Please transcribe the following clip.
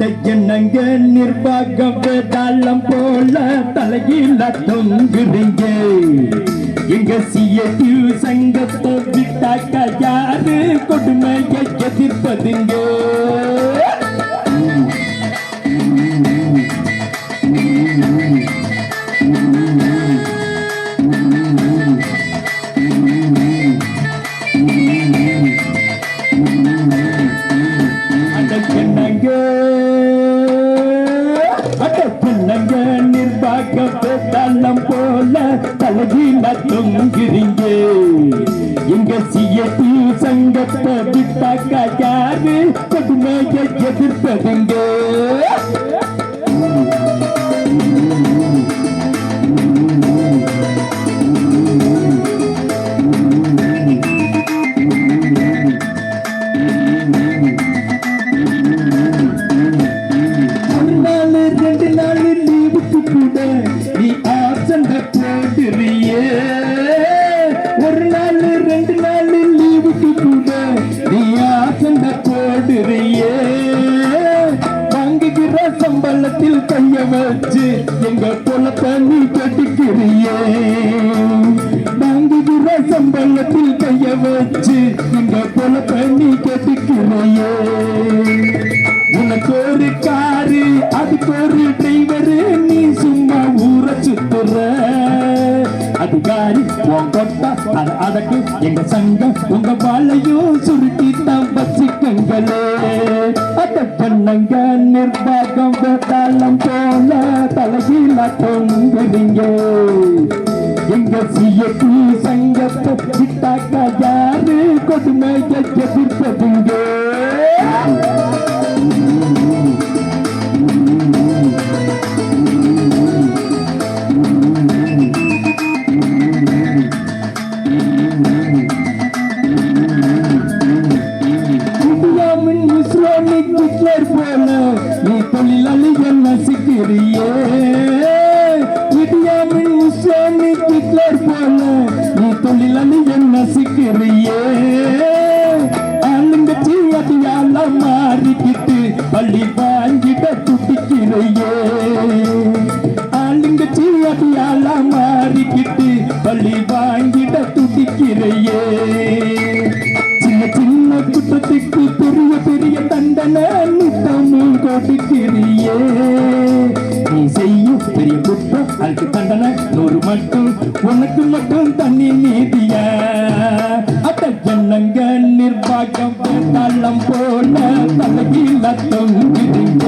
என்னங்க நிர்வாகம் வேதாளம் போல தலையில தொங்குறீங்க. எங்க சிஎடியூ சங்கத்தை விட்டாக்க யாரு கொடுமையை எதிர்ப்பதுங்க? நிர்வாகம் போல தலையில தொங்குறீங்க. எங்க சிஎடியூ சங்கத்தை விட்டாக்க யாரு கொடுமையை எதிர்ப்பதுங்க? ஒரு நாள் 2 நாள் லீவுக்கு கூட நீ ஆசண்ட போடுறியே. வாங்குகிற சம்பளத்தில் கைய வச்சு எங்க பொழப்ப நீ கட்டிக்கிறியே. வாங்குகிற சம்பளத்தில் கைய வச்சு எங்க பொழப்ப நீ கட்டிக்கிறியே. உனக்கு ஒரு காரு அதுக்கு ஒரு டிரைவரு நீ சும்மா ஊற சுத்துற. அதிகாரி உங்கொட்டா அதற்கு எங்க சங்கம் உங்க வாழையும் சுருட்டி தான் வச்சுக்கங்களே. அத பண்ணங்க நிர்வாகம் வேதாளம் போல தலையில தொங்குறீங்க. எங்க சிஎடியூ சங்கத்தை விட்டாக்க யாரு கொடுமையை எதிர்ப்பதுங்க? நீ தொழிலாளிய நசிக்கிறியே. இடியாமின் இஸ்லாமிக் ஹிட்லர் போல நீ தொழிலாளிய நசிக்கிறியே. ஆளுங்கட்சி அதிகால மாறிக்கிட்டு பள்ளி வாங்கிட துடிக்கிறையே. ஆளுங்கட்சி அதிகால மாறிக்கிட்டு பள்ளி வாங்கிட துடிக்கிறையே. சின்ன சின்ன குற்றத்துக்கு பெரிய பெரிய தண்டனை நித்தமும் கொடுக்கிறியே. நீ செய்யும் பெரிய குற்றம் அதுக்கு தண்டனை 100 மட்டும் உனக்கு மட்டும் தண்ணி நீதிய. அத என்னங்க நிர்வாகம் வேதாளம் போல தலையில தொங்குறீங்க.